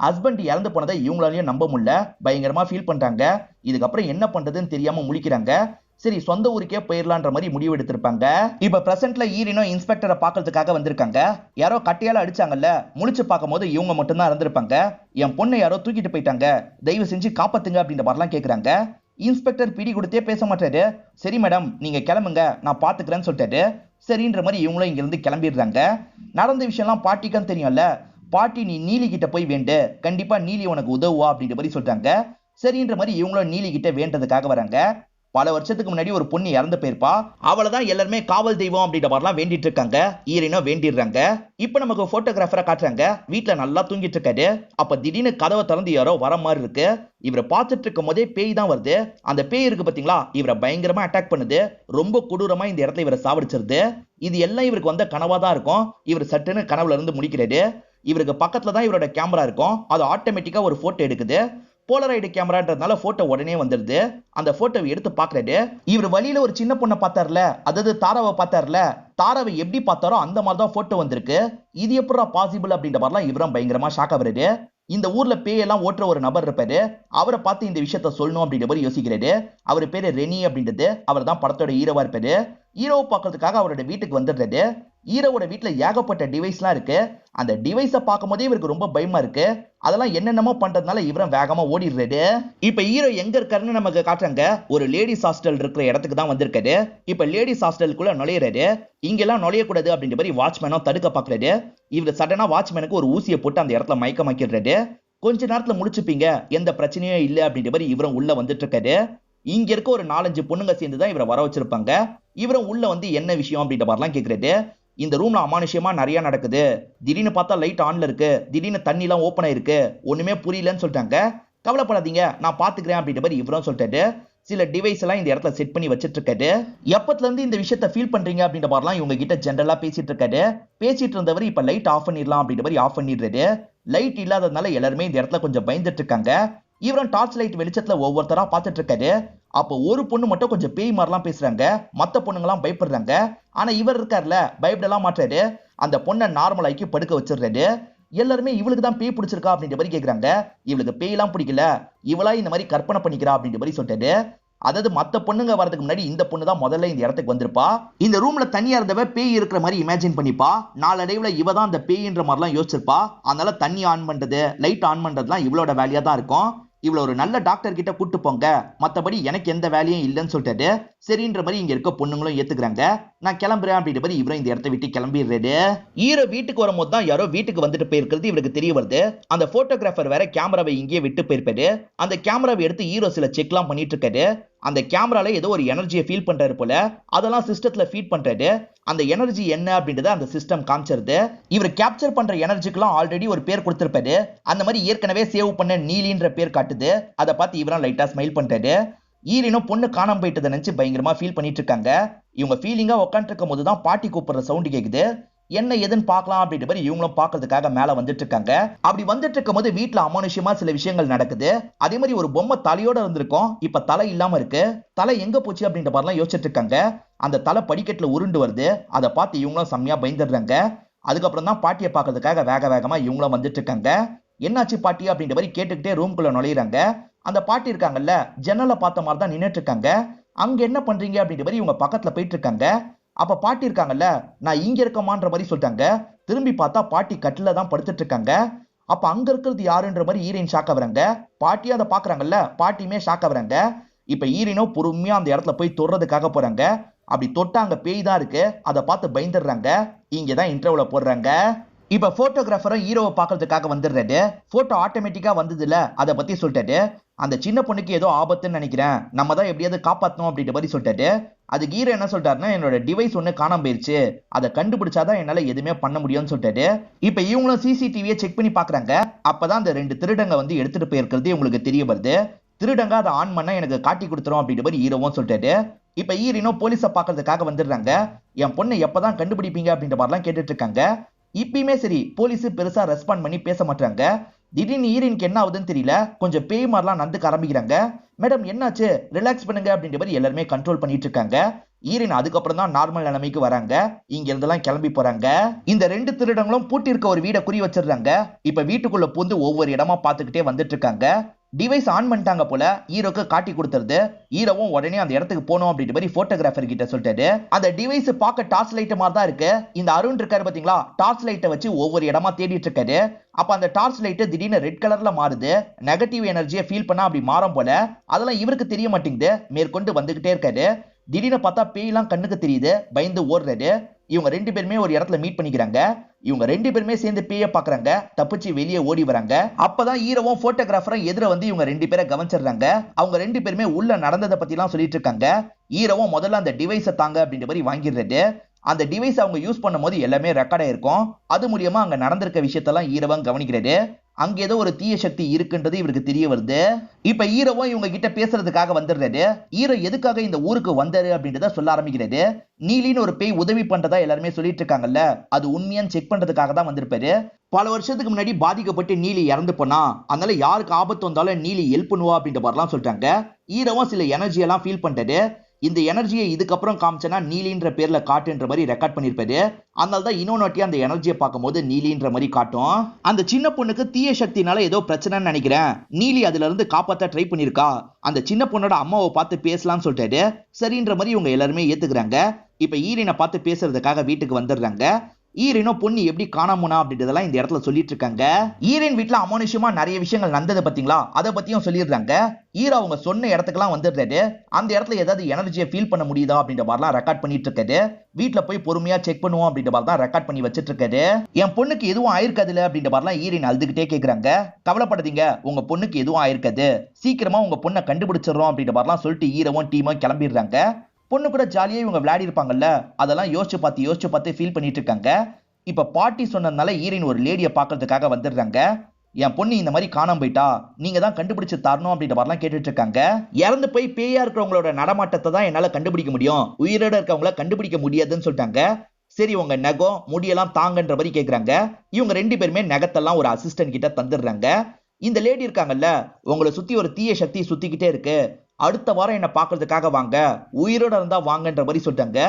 Speaker 1: ஹஸ்பண்ட் இறந்து போனதை இவங்களாலையும் நம்ப முடியல. பயங்கரமா ஃபீல் பண்றாங்க. இதுக்கப்புறம் என்ன பண்றதுன்னு தெரியாம முழிக்கிறாங்க. சரி சொந்த ஊருக்கே போயிடலான்ற மாதிரி முடிவு எடுத்திருப்பாங்க. இப்ப பிரசன்ட்ல ஈரினும் இன்ஸ்பெக்டரை பார்க்கறதுக்காக வந்திருக்காங்க. யாரோ கட்டையால அடிச்சாங்கல்ல, முழிச்சு பார்க்கும் போது இவங்க மட்டும் தான் இருந்திருப்பாங்க. என் பொண்ணை யாரோ தூக்கிட்டு போயிட்டாங்க, தயவு செஞ்சு காப்பாத்துங்க அப்படின்ற மாதிரிலாம் கேக்குறாங்க. இன்ஸ்பெக்டர் பிடி கொடுத்தே பேச மாட்டாரு. சரி மேடம் நீங்க கிளம்புங்க, நான் பாத்துக்கிறேன்னு சொல்லிட்டாரு. சரின்ற மாதிரி இவங்களும் இங்க இருந்து கிளம்பிடுறாங்க. நடந்த விஷயம்லாம் பாட்டிக்கும் தெரியும்ல. பாட்டி நீ நீலி கிட்ட போய் வேண்டு, கண்டிப்பா நீலி உனக்கு உதவுவா அப்படின்ற மாதிரி சொல்றாங்க. சரின்ற மாதிரி இவங்களும் நீலி கிட்ட வேண்டதுக்காக வராங்க. பல வருஷத்துக்கு முன்னாடி ஒரு பொண்ணு இறந்து போயிருப்பா. அவளதான் எல்லாருமே காவல் தெய்வம் அப்படின்ற மாதிரிலாம் வேண்டிட்டு இருக்காங்க. ஈரினும் வேண்டிடுறாங்க. இப்ப நமக்கு போட்டோகிராஃபரை காட்டுறாங்க. வீட்டுல நல்லா தூங்கிட்டு இருக்காரு. அப்ப திடீர்னு கதவை திறந்து யாரோ வர மாதிரி இருக்கு. இவரை பார்த்துட்டு இருக்கும் போதே பேய் தான் வருது. அந்த பேய் இருக்கு பாத்தீங்களா, இவரை பயங்கரமா அட்டாக் பண்ணுது. ரொம்ப கொடூரமா இந்த இடத்துல இவரை சாவடிச்சிருது. இது எல்லாம் இவருக்கு வந்த கனவா தான் இருக்கும். இவர் சட்டுன்னு கனவுல இருந்து முடிக்கிறாரு. இவருக்கு பக்கத்துல தான் இவரோட கேமரா இருக்கும். அது ஆட்டோமேட்டிக்கா ஒரு போட்டோ எடுக்குது. போலராய்டு கேமரான்றதுனால போட்டோ உடனே வந்துருது. அந்த போட்டோவை எடுத்து பாக்குறாரு. இவர் வழியில ஒரு சின்ன பொண்ணை பார்த்தார்ல, அதாவது தாராவை பார்த்தார்ல, தாராவை எப்படி பார்த்தாரோ அந்த மாதிரி தான் போட்டோ வந்திருக்கு. இது எப்படா பாசிபிள் அப்படின்ற மாதிரிலாம் இவரும் பயங்கரமா ஷாக் ஆகுறாரு. இந்த ஊர்ல பேயெல்லாம் ஓட்டுற ஒரு நபர் இருப்பாரு. அவரை பார்த்து இந்த விஷயத்த சொல்லணும் அப்படின்ற மாதிரி யோசிக்கிறாரு. அவர் பேரு ரெனி அப்படின்றது. அவர் தான் படத்தோட ஹீரோவா இருப்பாரு. ஹீரோவை பார்க்கறதுக்காக அவரோட வீட்டுக்கு வந்துடுறாரு. ஹீரோவோட வீட்டுல ஏகப்பட்ட டிவைஸ்லாம் இருக்கு. அந்த டிவைஸை பார்க்கும் போதே இவருக்கு ரொம்ப பயமா இருக்கு. அதெல்லாம் என்னென்னமோ பண்றதுனால இவரும் வேகமா ஓடிடுறாரு. இப்ப ஹீரோ எங்க இருக்காருன்னு நமக்கு காட்டுறாங்க. ஒரு லேடிஸ் ஹாஸ்டல் இருக்கிற இடத்துக்கு தான் வந்திருக்காரு. இப்ப லேடிஸ் ஹாஸ்டலுக்குள்ள நுழையிறாரு. இங்கெல்லாம் நுழையக்கூடாது அப்படின்ற மாதிரி வாட்ச்மேனும் தடுக்க பாக்குறாரு. இவர் சடனா வாட்ச்மேனுக்கு ஒரு ஊசியை போட்டு அந்த இடத்துல மயக்கமாக்கிடுறாரு. கொஞ்ச நேரத்துல முடிச்சுப்பீங்க, எந்த பிரச்சனையும் இல்லை அப்படின்ற மாதிரி இவரும் உள்ள வந்துட்டு இருக்காரு. இங்க இருக்க ஒரு 4-5 பொண்ணுங்க சேர்ந்து தான் இவரை வர வச்சிருப்பாங்க. இவரும் உள்ள வந்து என்ன விஷயம் அப்படின்ற மாதிரிலாம் கேக்குறாரு. இந்த ரூம்ல அமானுஷ்யமா நிறைய நடக்குது. திடீர்னு பார்த்தா லைட் ஆன்ல இருக்கு, திடீர்னு தண்ணி எல்லாம் ஓப்பன் ஆயிருக்கு, ஒண்ணுமே புரியலன்னு சொல்லிட்டாங்க. கவலைப்படாதீங்க, நான் பாத்துக்கிறேன் அப்படின்ற மாதிரி இவரும் சொல்லிட்டாரு. சில டிவைஸ் எல்லாம் இந்த இடத்துல செட் பண்ணி வச்சிட்டு இருக்காரு. எப்பத்துல இருந்து இந்த விஷயத்த ஃபீல் பண்றீங்க அப்படின்ற மாதிரிலாம் இவங்க கிட்ட ஜெனரலா பேசிட்டு இருக்காரு. பேசிட்டு இருந்தவர் இப்ப லைட் ஆஃப் பண்ணிடலாம் அப்படின்ற மாதிரி ஆஃப் பண்ணிடுறாரு. லைட் இல்லாததுனால எல்லாருமே இந்த இடத்துல கொஞ்சம் பயந்துட்டு இருக்காங்க. இவரும் டார்ச் லைட் வெளிச்சத்துல ஒவ்வொருத்தரா பார்த்துட்டு இருக்காரு. அப்போ ஒரு பொண்ணு மட்டும் கொஞ்சம் பேய் மாதிரிலாம் பேசுறாங்க, மத்த பொண்ணுங்கலாம் பயப்படுறாங்க. ஆனா இவர் இருக்கார்ல, பயப்படலாம் மாட்டாரு. அந்த பொண்ணை நார்மல் ஆக்கி படுக்க வச்சிடுறாரு. எல்லாருமே இவளுக்கு தான் பேய் பிடிச்சிருக்கா அப்படின்ற மாதிரி கேக்குறாங்க. இவளுக்கு பேய்லாம் பிடிக்கல, இவளா இந்த மாதிரி கற்பனை பண்ணிக்கிறா அப்படின்ற மாதிரி சொல்லிட்டாரு. அதாவது மத்த பொண்ணுங்க வரதுக்கு முன்னாடி இந்த பொண்ணு தான் முதல்ல இந்த இடத்துக்கு வந்திருப்பா. இந்த ரூம்ல தனியா இருந்தவ பேய் இருக்கிற மாதிரி இமேஜின் பண்ணிப்பா. நாளடைவுல இவ தான் அந்த பேய்ன்ற மாதிரிலாம் யோசிச்சிருப்பா. அதனால தண்ணி ஆன் பண்றது, லைட் ஆன் பண்றதுலாம் இவளோட வேலையா தான் இருக்கும். இவ்வளவு ஒரு நல்ல டாக்டர் கிட்ட கூட்டு போங்க, மத்தபடி எனக்கு எந்த வேலையும் இல்லைன்னு சொல்லிட்டாரு. சரின்ற மாதிரி இங்க இருக்க பொண்ணுங்களும் ஏத்துக்கிறாங்க. நான் கிளம்புறேன் அப்படின்ற மாதிரி இவரும் இந்த இடத்த விட்டு கிளம்பிடுறாரு. ஹீரோ வீட்டுக்கு வரும்போது தான் யாரோ வீட்டுக்கு வந்துட்டு போயிருக்கிறது இவருக்கு தெரிய வருது. அந்த போட்டோகிராஃபர் வேற கேமராவை இங்கேயே விட்டு போயிருப்பாரு. அந்த கேமராவை எடுத்து ஹீரோ சில செக்லாம் பண்ணிட்டு இருக்காரு. அந்த கேமரால ஏதோ ஒரு எனர்ஜியை ஃபீல் பண்றாரு போல, அதெல்லாம் சிஸ்டத்துல ஃபீட் பண்றாரு. அந்த எனர்ஜி என்ன அப்படின்றத அந்த சிஸ்டம் காமிச்சிருது. இவர் கேப்சர் பண்ற எனர்ஜிக்குலாம் ஆல்ரெடி ஒரு பேர் கொடுத்திருப்பாரு. அந்த மாதிரி ஏற்கனவே சேவ் பண்ண நீலின்ற பேர் காட்டுது. அதை பார்த்து இவரும் லைட்டா ஸ்மைல் பண்றாரு. ஈரினும் பொண்ணு காணாம போயிட்டதை நினைச்சு பயங்கரமா ஃபீல் பண்ணிட்டு இருக்காங்க. இவங்க ஃபீலிங்கா உட்காந்துட்டு இருக்கும் போதுதான் பாட்டி கூப்பிடுற சவுண்ட் கேக்குது. என்ன எதுன்னு பார்க்கலாம் அப்படின்ற மாதிரி இவங்களும் பார்க்கறதுக்காக மேல வந்துட்டு இருக்காங்க. அப்படி வந்துட்டு இருக்கும் போது வீட்டுல அமானுஷ்யமா சில விஷயங்கள் நடக்குது. அதே மாதிரி ஒரு பொம்மை தலையோட இருந்திருக்கும், இப்ப தலை இல்லாம இருக்கு. தலை எங்க போச்சு அப்படின்ற மாதிரிலாம் யோசிச்சுட்டு இருக்காங்க. அந்த தலை படிக்கட்டுல உருண்டு வருது. அதை பார்த்து இவங்களும் செம்மையா பயந்துடுறாங்க. அதுக்கப்புறம் தான் பாட்டியை பார்க்கறதுக்காக வேக வேகமா இவங்களும் வந்துட்டு இருக்காங்க. என்னாச்சு பாட்டி அப்படின்ற மாதிரி கேட்டுக்கிட்டே ரூம்குள்ள நுழையிறாங்க. அந்த பாட்டி இருக்காங்கல்ல, ஜன்னலை பார்த்த மாதிரி தான் நின்னுட்டு இருக்காங்க. அங்க என்ன பண்றீங்க அப்படின்ற மாதிரி இவங்க பக்கத்துல போயிட்டு இருக்காங்க. அப்ப பாட்டி இருக்காங்கல்ல, நான் இங்க இருக்கமான்ற மாதிரி சொல்லிட்டாங்க. திரும்பி பார்த்தா பாட்டி கட்டில தான் படுத்துட்டு இருக்காங்க. அப்ப அங்க இருக்கிறது யாருன்ற மாதிரி ஈரின் ஷாக் ஆகுறாங்க. பாட்டியும் அதை பாக்குறாங்கல்ல, பாட்டியுமே ஷாக் ஆகுறாங்க. இப்ப ஈரினோ பொறுமையா அந்த இடத்துல போய் தொடுறதுக்காக போறாங்க. அப்படி தொட்டா அங்க பேய் தான் இருக்கு. அதை பார்த்து பயந்துடுறாங்க. இங்கதான் இன்டர்வியூல போடுறாங்க. இப்ப போட்டோகிராஃபரும் ஹீரோவை பாக்குறதுக்காக வந்துடுறாரு. போட்டோ ஆட்டோமேட்டிக்கா வந்ததுல அதை பத்தி சொல்லிட்டாரு. அந்த சின்ன பொண்ணுக்கு ஏதோ ஆபத்துன்னு நினைக்கிறேன், நம்ம தான் எப்படியாவது காப்பாத்தணும் அப்படின்ற மாதிரி சொல்லிட்டாரு. அதுக்கு ஹீரோ என்ன சொல்லிட்டாருன்னா, என்னோட டிவைஸ் ஒண்ணு காணாம போயிருச்சு, அதை கண்டுபிடிச்சாதான் என்னால எதுவுமே பண்ண முடியும்னு சொல்லிட்டாரு. இப்ப இவங்களும் சிசிடிவியை செக் பண்ணி பாக்குறாங்க. அப்பதான் அந்த 2 திருடங்க வந்து எடுத்துட்டு போயிருக்கிறது இவங்களுக்கு தெரிய வருது. திருடங்க அதை ஆன் பண்ண எனக்கு காட்டி கொடுத்துரும் அப்படின்ற மாதிரி ஹீரோவும் சொல்லிட்டாரு. இப்ப ஹீரோனோ போலீஸை பாக்குறதுக்காக வந்துடுறாங்க. என் பொண்ணை எப்பதான் கண்டுபிடிப்பீங்க அப்படின்ற மாதிரிலாம் கேட்டுட்டு இருக்காங்க. இப்பயுமே சரி, போலீஸ் பெருசா ரெஸ்பாண்ட் பண்ணி பேச மாட்டாங்க. திடீர்னு ஈரினுக்கு என்ன ஆகுதுன்னு தெரியல, கொஞ்சம் பேய் மாதிரிலாம் நடந்துக்க ஆரம்பிக்கிறாங்க. மேடம் என்னாச்சு, ரிலாக்ஸ் பண்ணுங்க அப்படின்ற மாதிரி எல்லாருமே கண்ட்ரோல் பண்ணிட்டு இருக்காங்க. ஈரின் அதுக்கப்புறம் தான் நார்மல் நிலைமைக்கு வராங்க. இங்க இருந்தெல்லாம் கிளம்பி போறாங்க. இந்த 2 திருடங்களும் பூட்டிருக்க ஒரு வீடை குறி வச்சிடுறாங்க. இப்ப வீட்டுக்குள்ள பூந்து ஒவ்வொரு இடமா பார்த்துக்கிட்டே வந்துட்டு இருக்காங்க. டிவைஸ் ஆன் பண்ணிட்டாங்க போல, ஹீரோக்கு காட்டி கொடுத்துருது. ஹீரோவும் உடனே அந்த இடத்துக்கு போனோம் அப்படின்ற மாதிரி போட்டோகிராஃபர் கிட்ட சொல்லிட்டாரு. அந்த டிவைஸ் பார்க்க டார்ச் லைட் மாதிரி தான் இருக்கு. இந்த அருண் இருக்காரு பாத்தீங்களா, டார்ச் லைட்டை வச்சு ஒவ்வொரு இடமா தேடிட்டு இருக்காரு. அப்ப அந்த டார்ச் லைட் திடீர்னு ரெட் கலர்ல மாறுது. நெகட்டிவ் எனர்ஜியை ஃபீல் பண்ணா அப்படி மாறும் போல. அதெல்லாம் இவருக்கு தெரிய மாட்டேங்குது. மேற்கொண்டு வந்துகிட்டே இருக்காரு. திடீர்னு பார்த்தா பேய்லாம் கண்ணுக்கு தெரியுது. பயந்து ஓடுறாரு. இவங்க 2 பேருமே ஒரு இடத்துல மீட் பண்ணிக்கிறாங்க. இவங்க 2 பேருமே சேர்ந்து பேய பாக்குறாங்க. தப்பிச்சு வெளியே ஓடி வராங்க. அப்பதான் ஹீரோவும் போட்டோகிராஃபரும் எதிர வந்து இவங்க 2 பேரை கவனிச்சிடுறாங்க. அவங்க 2 பேருமே உள்ள நடந்ததை பத்தி எல்லாம் சொல்லிட்டு இருக்காங்க. ஹீரோவும் முதல்ல அந்த டிவைஸை தாங்க அப்படின்ற மாதிரி வாங்கிடுறாரு. அந்த டிவைஸ் அவங்க யூஸ் பண்ணும்போது எல்லாமே ரெக்கார்ட் ஆயிருக்கும். அது மூலியமா அங்க நடந்திருக்க விஷயத்தெல்லாம் ஹீரோவும் கவனிக்கிறாரு. அங்க ஏதோ ஒரு தீய சக்தி இருக்குன்றது இவருக்கு தெரிய வருது. இப்ப ஹீரோவும் இவங்க கிட்ட பேசுறதுக்காக வந்துடுறாரு. ஹீரோ எதுக்காக இந்த ஊருக்கு வந்தாரு அப்படின்றத சொல்ல ஆரம்பிக்கிறாரு. நீலின்னு ஒரு பேய் உதவி பண்றதா எல்லாருமே சொல்லிட்டு இருக்காங்கல்ல, அது உண்மையான்னு செக் பண்றதுக்காக தான் வந்திருப்பாரு. பல வருஷத்துக்கு முன்னாடி பாதிக்கப்பட்டு நீலி இறந்து போனா, அதனால யாருக்கு ஆபத்து வந்தாலும் நீலி ஹெல்ப் பண்ணுவா அப்படின்ற மாதிரிலாம் சொல்றாங்க. ஹீரோவும் சில எனர்ஜி எல்லாம் ஃபீல் பண்றாரு. இந்த எனர்ஜியை இதுக்கப்புறம் காமிச்சனா நீலின்ற பேர்ல காட்டுன்ற மாதிரி ரெக்கார்ட் பண்ணிருப்பாரு. அதனால தான் இன்னொன்னு வாட்டி அந்த எனர்ஜியை பார்க்கும்போது நீலின்ற மாதிரி காட்டும். அந்த சின்ன பொண்ணுக்கு தீய சக்தினால ஏதோ பிரச்சனைன்னு நினைக்கிறேன், நீலி அதுல இருந்து காப்பாத்த ட்ரை பண்ணிருக்கா, அந்த சின்ன பொண்ணோட அம்மாவை பார்த்து பேசலாம்னு சொல்லிட்டாரு. சரின்ற மாதிரி இவங்க எல்லாருமே ஏத்துக்கிறாங்க. இப்ப ஈரினை பார்த்து பேசுறதுக்காக வீட்டுக்கு வந்துடுறாங்க. ஈரினோ பொண்ணு எப்படி காணாமனா அப்படின்றதெல்லாம் இந்த இடத்துல சொல்லிட்டு இருக்காங்க. ஈரின் வீட்டுல அமானுஷ்யமா நிறைய விஷயங்கள் நடந்தது பாத்தீங்களா, அதை பத்தியும் சொல்லிடுறாங்க. ஈரோ அவங்க சொன்ன இடத்துக்குலாம் வந்துடுறாரு. அந்த இடத்துல ஏதாவது எனர்ஜியை ஃபீல் பண்ண முடியுதா அப்படின்ற மாதிரிலாம் ரெக்கார்ட் பண்ணிட்டு இருக்காரு. வீட்டுல போய் பொறுமையா செக் பண்ணுவோம் அப்படின்ற மாதிரி தான் ரெக்கார்ட் பண்ணி வச்சிட்டு இருக்காரு. என் பொண்ணுக்கு எதுவும் ஆயிருக்காதுல அப்படின்ற மாதிரிலாம் ஈரின் அழுதுகிட்டே கேக்குறாங்க. கவலைப்படாதீங்க, உங்க பொண்ணுக்கு எதுவும் ஆயிருக்காது, சீக்கிரமா உங்க பொண்ணை கண்டுபிடிச்சிடறோம் அப்படின்ற மாதிரிலாம் சொல்லிட்டு ஈரோவும் டீமும் கிளம்பிடுறாங்க. பொண்ணு கூட ஜாலியா இவங்க விளையாடி இருப்பாங்கல்ல, அதெல்லாம் யோசிச்சு பார்த்து ஃபீல் பண்ணிட்டு இருக்காங்க. இப்ப பாட்டி சொன்னதுனால ஈரின் ஒரு லேடியை பாக்குறதுக்காக வந்துடுறாங்க. என் பொண்ணு இந்த மாதிரி காணாம போயிட்டா, நீங்க தான் கண்டுபிடிச்சு தரணும் அப்படின்ற மாதிரிலாம் கேட்டுட்டு இருக்காங்க. இறந்து போய் பேயா இருக்கிறவங்களோட நடமாட்டத்தை தான் என்னால கண்டுபிடிக்க முடியும், உயிரோட இருக்கவங்கள கண்டுபிடிக்க முடியாதுன்னு சொல்லிட்டாங்க. சரி உங்க நகம் முடியெல்லாம் தாங்கன்ற மாதிரி கேக்குறாங்க. இவங்க 2 பேருமே நகத்தெல்லாம் ஒரு அசிஸ்டன்ட் கிட்ட தந்துடுறாங்க. இந்த லேடி இருக்காங்கல்ல, உங்களை சுத்தி ஒரு தீய சக்தி சுத்திக்கிட்டே இருக்கு, அடுத்த வாரம் என்ன பாக்குறதுக்காக வாங்க, உயிரோட இருந்தா வாங்கன்ற மாதிரி சொல்லிட்டாங்க.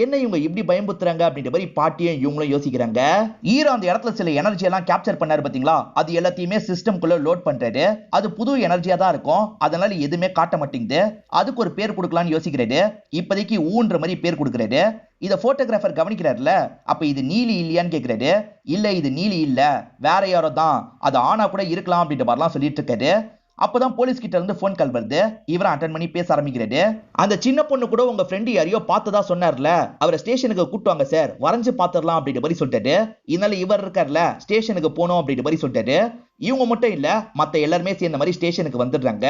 Speaker 1: என்ன இவங்க இப்படி பயம்புத்துறாங்க அப்படின்ற மாதிரி பாட்டியும் இவங்களும் யோசிக்கிறாங்க. ஹீரோ அந்த இடத்துல சில எனர்ஜி எல்லாம் கேப்சர் பண்ணாரு பாத்தீங்களா, அது எல்லாத்தையுமே சிஸ்டம்குள்ள லோட் பண்றாரு. அது புது எனர்ஜியா தான் இருக்கும், அதனால எதுவுமே காட்ட மாட்டேங்குது. அதுக்கு ஒரு பேர் கொடுக்கலாம்னு யோசிக்கிறாரு. இப்போதைக்கு ஊன்ற மாதிரி பேர் கொடுக்கறாரு. இத போட்டோகிராஃபர் கவனிக்கிறாருல, அப்ப இது நீலி இல்லையான்னு கேக்குறாரு. இல்ல இது நீலி இல்ல, வேற யாரோ தான், அது ஆனா கூட இருக்கலாம் அப்படின்ற மாதிரிலாம் சொல்லிட்டு இருக்காரு. அப்பதான் போலீஸ் கிட்ட இருந்து போன் கால் வருது. இவரை அட்டன் பண்ணி பேச ஆரம்பிக்கிறாரு. அந்த சின்ன பொண்ணு கூட உங்க ஃப்ரெண்ட் யாரையோ பார்த்ததா சொன்னார்ல, அவரை ஸ்டேஷனுக்கு கூட்டு வாங்க சார், வரைஞ்சு பாத்துடலாம் அப்படின்ற மாதிரி சொல்லிட்டாரு. இதனால இவர் இருக்கார்ல, ஸ்டேஷனுக்கு போனோம் அப்படின்ற மாதிரி சொல்லிட்டாரு. இவங்க மட்டும் இல்ல, மத்த எல்லாருமே சேர்ந்த மாதிரி ஸ்டேஷனுக்கு வந்துடுறாங்க.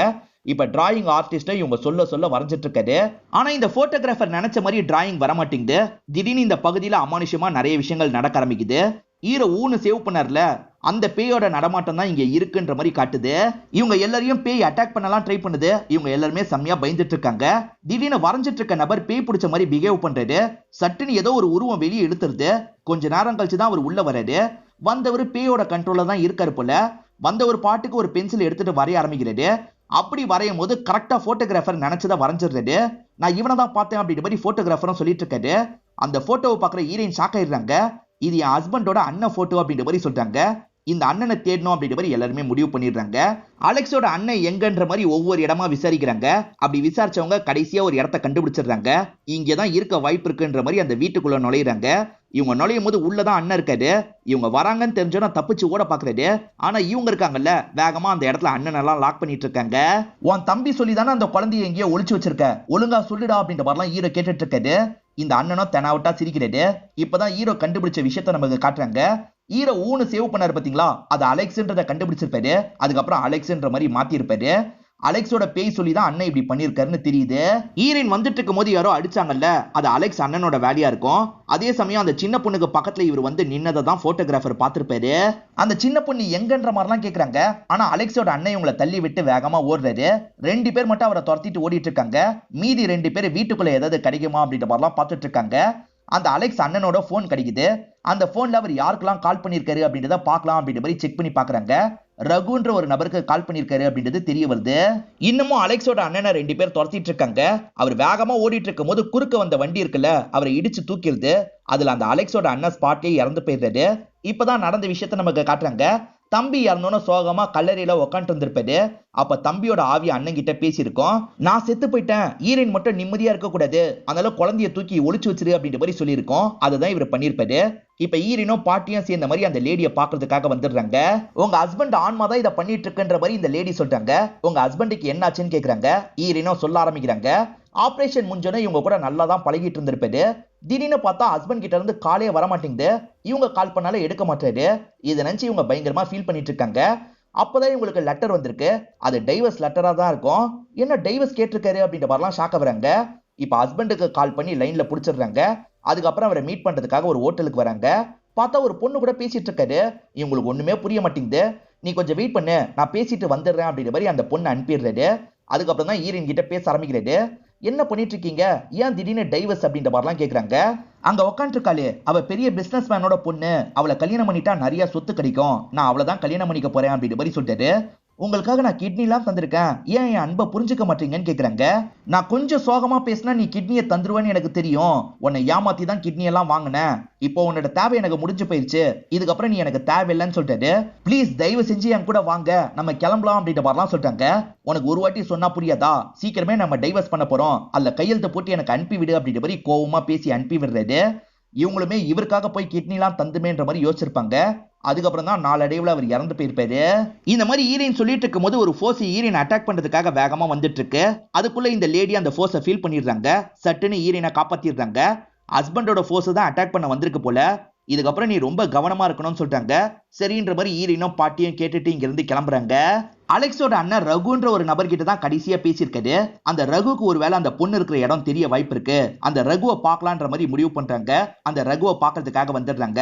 Speaker 1: இப்ப டிராயிங் ஆர்டிஸ்ட இவங்க சொல்ல சொல்ல வரைஞ்சிட்டு இருக்காரு. ஆனா இந்த போட்டோகிராஃபர் நினைச்ச மாதிரி டிராயிங் வர மாட்டேங்குது. திடீர்னு இந்த பகுதியில அமானுஷமா நிறைய விஷயங்கள் நடக்க ஆரம்பிக்குது. ஹீரோ ஊன்னு சேவ் பண்ணார்ல, அந்த பேயோட நடமாட்டம் தான் இங்க இருக்குன்ற மாதிரி காட்டுது. இவங்க எல்லாரையும் பேய் அட்டாக் பண்ணலாம் ட்ரை பண்ணுது. இவங்க எல்லாருமே செம்மையா பயந்துட்டு இருக்காங்க. திடீர்னு வரைஞ்சிட்டு இருக்க நபர் பேய் பிடிச்ச மாதிரி பிஹேவ் பண்றாரு. சட்டுன்னு ஏதோ ஒரு உருவம் வெளியே இழுத்துருது. கொஞ்ச நேரம் கழிச்சு தான் அவர் உள்ள வராரு. வந்தவர் பேயோட கண்ட்ரோல்ல தான் இருக்காரு போல. வந்தவர் பாட்டுக்கு ஒரு பென்சில் எடுத்துட்டு வரைய ஆரம்பிக்கிறாரு. அப்படி வரையும் போது கரெக்டா போட்டோகிராஃபர் நினைச்சதை வரைஞ்சிடுறாரு. நான் இவனை தான் பார்த்தேன் அப்படின்ற மாதிரி போட்டோகிராஃபரும் சொல்லிட்டு இருக்காரு. அந்த போட்டோவை பார்க்குற ஹீரோயின் ஷாக் ஆயிடுறாங்க. இது என் ஹஸ்பண்டோட அண்ணன் போட்டோ அப்படின்ற மாதிரி சொல்றாங்க. இந்த அண்ணனை தேடணும் அப்படின்ற மாதிரி எல்லாருமே முடிவு பண்ணிடுறாங்க. அலெக்ஸோட அண்ணன் எங்கன்ற மாதிரி ஒவ்வொரு இடமா விசாரிக்கிறாங்க. அப்படி விசாரிச்சவங்க கடைசியா ஒரு இடத்த கண்டுபிடிச்சிடுறாங்க. இங்கதான் இருக்க வாய்ப்பு இருக்குன்ற மாதிரி அந்த வீட்டுக்குள்ள நுழையிறாங்க. இவங்க நுழையும் போது உள்ளதான் அண்ணன் இருக்காரு. இவங்க வராங்கன்னு தெரிஞ்சோன்னா தப்பிச்சு ஓட பாக்குறாரு. ஆனா இவங்க இருக்காங்கல்ல, வேகமா அந்த இடத்துல அண்ணன் எல்லாம் லாக் பண்ணிட்டு இருக்காங்க. உன் தம்பி சொல்லி தானே அந்த குழந்தைய எங்கேயோ ஒளிச்சு வச்சிருக்க, ஒழுங்கா சொல்லிடா அப்படின்ற மாதிரிலாம் ஹீரோ கேட்டுட்டு இருக்காரு. இந்த அண்ணனும் தெனாவட்டா சிரிக்கிறாரு. இப்பதான் ஹீரோ கண்டுபிடிச்ச விஷயத்த நமக்கு காட்டுறாங்க. ஹீரோ ஊன்னு சேவ் பண்ணாரு பாத்தீங்களா, அது அலெக்ஸ்ன்றத கண்டுபிடிச்சிருப்பாரு. அதுக்கப்புறம் அலெக்ஸ்ன்ற மாதிரி மாத்தி இருப்பாரு. அலெக்ஸோட பேய் சொல்லி தான் அண்ணன் இப்படி பண்ணிருக்காருன்னு தெரியுது. ஹீரோயின் வந்துட்டு இருக்கும் போது யாரோ அடிச்சாங்கல்ல, அது அலெக்ஸ் அண்ணனோட வேலையா இருக்கும். அதே சமயம் அந்த சின்ன பொண்ணுக்கு பக்கத்துல இவர் வந்து நின்னதை தான் போட்டோகிராஃபர் பார்த்திருப்பாரு. அந்த சின்ன பொண்ணு எங்கன்ற மாதிரிலாம் கேக்குறாங்க. ஆனா அலெக்ஸோட அண்ணன் இவங்களை தள்ளி விட்டு வேகமா ஓடுறாரு. 2 பேர் மட்டும் அவரை துரத்திட்டு ஓடிட்டு இருக்காங்க. மீதி 2 பேர் வீட்டுக்குள்ள ஏதாவது கிடைக்குமா அப்படின்ற மாதிரிலாம் பார்த்துட்டு இருக்காங்க. அந்த அலெக்ஸ் அண்ணனோட போன் கிடைக்குது. அந்த போன்ல அவர் யாருக்கெல்லாம் கால் பண்ணிருக்காரு அப்படின்றத பார்க்கலாம் அப்படின்ற மாதிரி செக் பண்ணி பாக்குறாங்க. ரகுன்ற ஒரு நபருக்கு கால் பண்ணிருக்காரு அப்படின்றது தெரிய வருது. இன்னமும் அலெக்ஸோட அண்ணனை 2 பேர் துரத்திட்டு இருக்காங்க. அவர் வேகமா ஓடிட்டு இருக்கும் போது குறுக்க வந்த வண்டி இருக்குல்ல, அவரை இடிச்சு தூக்கிடுது. அதுல அந்த அலெக்ஸோட அண்ணன் ஸ்பாட்லயே இறந்து போயிடுறாரு. இப்பதான் நடந்த விஷயத்த நமக்கு காட்டுறாங்க. தம்பி இறந்தோன்னு சோகமா கல்லறையில உட்காந்து இருந்திருப்பாரு. அப்ப தம்பியோட ஆவி அண்ணன் கிட்ட பேசியிருக்கோம். நான் செத்து போயிட்டேன், ஹீரோயின் மட்டும் நிம்மதியா இருக்க கூடாது, அதனால குழந்தைய தூக்கி ஒளிச்சு வச்சிரு அப்படின்ற மாதிரி சொல்லியிருக்கோம். அதுதான் இவர் பண்ணிருப்பாரு. இப்ப ஹீரோனும் பாட்டியும் சேர்ந்த மாதிரி அந்த லேடியை பாக்குறதுக்காக வந்துடுறாங்க. உங்க ஹஸ்பண்ட் ஆன்மா தான் இதை பண்ணிட்டு இருக்குன்ற மாதிரி இந்த லேடி சொல்றாங்க. உங்க ஹஸ்பண்டுக்கு என்னாச்சுன்னு கேக்குறாங்க. ஹீரோனும் சொல்ல ஆரம்பிக்கிறாங்க. ஆபரேஷன் முடிஞ்சோன்னு இவங்க கூட நல்லா தான் பழகிட்டு இருந்திருப்பாரு. திடீர்னு பார்த்தா ஹஸ்பண்ட் கிட்ட இருந்து காலே வர மாட்டேங்குது. இவங்க கால் பண்ணாலும் எடுக்க மாட்டாரு. இதை நினைச்சு இவங்க பயங்கரமா ஃபீல் பண்ணிட்டு இருக்காங்க. அப்பதான் இவங்களுக்கு லெட்டர் வந்திருக்கு. அது டைவர்ஸ் லெட்டரா தான் இருக்கும். என்ன டைவர்ஸ் கேட்டிருக்காரு அப்படின்ற மாதிரிலாம் ஷாக்க வராங்க. இப்ப ஹஸ்பண்டுக்கு கால் பண்ணி லைன்ல புடிச்சிடுறாங்க. அதுக்கப்புறம் அவரை மீட் பண்றதுக்காக ஒரு ஹோட்டலுக்கு வராங்க. பார்த்தா ஒரு பொண்ணு கூட பேசிட்டு இருக்காரு. இவங்களுக்கு ஒண்ணுமே புரிய மாட்டேங்குது. நீ கொஞ்சம் வெயிட் பண்ணு, நான் பேசிட்டு வந்துடுறேன் அப்படின்ற மாதிரி அந்த பொண்ணு அனுப்பிடுறாரு. அதுக்கப்புறம் தான் ஹீரோயின் கிட்ட பேச ஆரம்பிக்கிறாரு. என்ன பண்ணிட்டு இருக்கீங்க, ஏன் திடீர்னு டைவர்ஸ் அப்படின்ற மாதிரிலாம் கேக்குறாங்க. அங்க உட்காந்துருக்காளே, அவ பெரிய பிசினஸ் மேனோட பொண்ணு, அவளை கல்யாணம் பண்ணிட்டா நிறைய சொத்து கிடைக்கும், நான் அவளை தான் கல்யாணம் பண்ணிக்க போறேன் அப்படின்ற மாதிரி சொல்லிட்டாரு. உங்களுக்காக நான் கிட்னி எல்லாம் தந்திருக்கேன், ஏன் என் அன்பை புரிஞ்சுக்க மாட்டீங்கன்னு கேக்குறாங்க. நான் கொஞ்சம் சோகமா பேசினா நீ கிட்னியை தந்துருவேன்னு எனக்கு தெரியும், உன்னை ஏமாத்தி தான் கிட்னி எல்லாம் வாங்கினேன், இப்போ உன்னோட தேவை எனக்கு முடிஞ்சு போயிருச்சு, இதுக்கப்புறம் நீ எனக்கு தேவையில்லைன்னு சொல்லிட்டாரு. ப்ளீஸ் தயவு செஞ்சு என் கூட வாங்க, நம்ம கிளம்பலாம் அப்படின்ற மாதிரிலாம் சொல்லிட்டாங்க. உனக்கு ஒரு வாட்டி சொன்னா புரியாதா, சீக்கிரமே நம்ம டைவர்ஸ் பண்ண போறோம், அதுல கையெழுத்து போட்டு எனக்கு அனுப்பி விடு அப்படின்ற மாதிரி கோவமா பேசி அனுப்பி விடுறாரு. இவங்களுமே இவருக்காக போய் கிட்னிலாம் தந்துமேன்ற மாதிரி யோசிச்சிருப்பாங்க. அதுக்கப்புறம் தான் நாளடைவுல அவர் இறந்து போயிருப்பாரு. இந்த மாதிரி ஹீரோயின் சொல்லிட்டு இருக்கும் போது ஒரு ஃபோர்ஸ் ஹீரோயின் அட்டாக் பண்றதுக்காக வேகமா வந்துட்டு இருக்கு. அதுக்குள்ள இந்த லேடி அந்த ஃபோர்ஸை ஃபீல் பண்ணிடுறாங்க. சட்டுன்னு ஹீரோயினை காப்பாத்திடுறாங்க. ஹஸ்பண்டோட ஃபோர்ஸ் தான் அட்டாக் பண்ண வந்திருக்கு போல, இதுக்கப்புறம் நீ ரொம்ப கவனமா இருக்கணும்னு சொல்றாங்க. சரின்ற மாதிரி ஹீரோயினும் பாட்டியும் கேட்டுட்டு இங்க இருந்து கிளம்புறாங்க. அலெக்ஸோட அண்ணன் ரகுன்ற ஒரு நபர்கிட்ட தான் கடைசியா பேசியிருக்காரு. அந்த ரகுக்கு ஒருவேளை அந்த பொண்ணு இருக்கிற இடம் தெரிய வாய்ப்பு இருக்கு. அந்த ரகுவை பார்க்கலான்ற மாதிரி முடிவு பண்றாங்க. அந்த ரகுவை பார்க்கறதுக்காக வந்துடுறாங்க.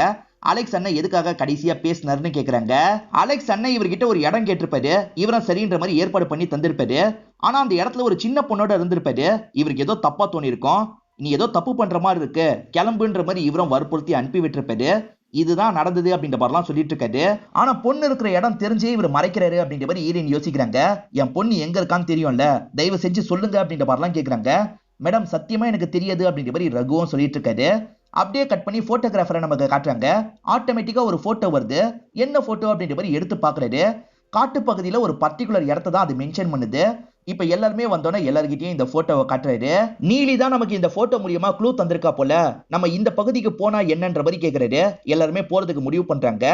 Speaker 1: அலெக்ஸ் அண்ணன் எதுக்காக கடைசியா பேசினாருன்னு கேக்குறாங்க. அலெக்ஸ் அண்ணன் இவர்கிட்ட ஒரு இடம் கேட்டிருப்பாரு. இவரும் சரின்ற மாதிரி ஏற்பாடு பண்ணி தந்திருப்பாரு. ஆனா அந்த இடத்துல ஒரு சின்ன பொண்ணோட இருந்திருப்பாரு. இவருக்கு ஏதோ தப்பா தோணி இருக்கும். நீ ஏதோ தப்பு பண்ற மாதிரி இருக்கு, கிளம்புன்ற மாதிரி இவரும் வற்புறுத்தி அனுப்பி விட்டுருப்பாரு. இதுதான் நடந்தது அப்படின்ற மாதிரிலாம் சொல்லிட்டு இருக்காரு. ஆனா பொண்ணு இருக்கிற இடம் தெரிஞ்சே இவர் மறைக்கிறாரு அப்படின்ற மாதிரி ஹீரோயின் யோசிக்கிறாங்க. என் பொண்ணு எங்க இருக்கான்னு தெரியும்ல, தயவு செஞ்சு சொல்லுங்க அப்படின்ற மாதிரிலாம் கேக்குறாங்க. மேடம் சத்தியமா எனக்கு தெரியாது அப்படின்ற மாதிரி ரகுவும் சொல்லிட்டு இருக்காரு. அப்படியே கட் பண்ணி போட்டோகிராஃபரை நமக்கு காட்டுறாங்க. ஆட்டோமேட்டிக்கா ஒரு போட்டோ வருது. என்ன போட்டோ அப்படின்ற மாதிரி எடுத்து பாக்குறாரு. காட்டு பகுதியில ஒரு பர்டிகுலர் இடத்தை தான் அது மென்ஷன் பண்ணுது. இப்ப எல்லாருமே வந்தோன்னே எல்லார்கிட்டயும் இந்த போட்டோவை காட்டுறாரு. நீலி தான் நமக்கு இந்த போட்டோ மூலியமா க்ளூ தந்திருக்கா போல, நம்ம இந்த பகுதிக்கு போனா என்னன்ற மாதிரி கேக்குறாரு. எல்லாருமே போறதுக்கு முடிவு பண்றாங்க.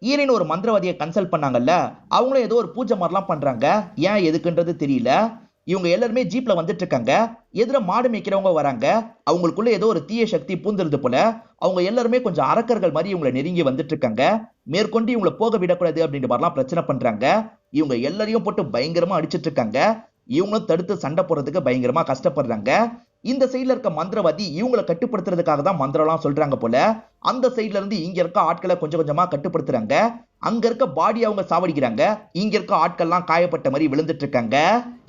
Speaker 1: ஈரின் ஒரு மந்திரவாதியை கன்சல்ட் பண்ணாங்கல்ல, அவங்களும் ஏதோ ஒரு பூஜை மாதிரிலாம் பண்றாங்க. ஏன் எதுக்குன்றது தெரியல. இவங்க எல்லாருமே ஜீப்ல வந்துட்டு இருக்காங்க. எதிர மாடு மேய்க்கிறவங்க வராங்க. அவங்களுக்குள்ள ஏதோ ஒரு தீய சக்தி பூந்துருது போல. அவங்க எல்லாருமே கொஞ்சம் அரக்கர்கள் மாதிரி இவங்களை நெருங்கி வந்துட்டு இருக்காங்க. மேற்கொண்டு இவங்களை போக விடக்கூடாது அப்படின்ற மாதிரிலாம் பிரச்சனை பண்றாங்க. இவங்க எல்லாரையும் போட்டு பயங்கரமா அடிச்சிட்டு இருக்காங்க. இவங்களும் தடுத்து சண்டை போடுறதுக்கு பயங்கரமா கஷ்டப்படுறாங்க. இந்த சைடுல இருக்க மந்திரவாதி இவங்களை கட்டுப்படுத்துறதுக்காக தான் மந்திரம்லாம் சொல்றாங்க போல. அந்த சைடுல இருந்து இங்க இருக்க ஆட்களை கொஞ்சம் கொஞ்சமா கட்டுப்படுத்துறாங்க. அங்க இருக்க பாடி அவங்க சாவடிக்கிறாங்க. இங்க இருக்க ஆட்கள்லாம் காயப்பட்ட மாதிரி விழுந்துட்டு இருக்காங்க.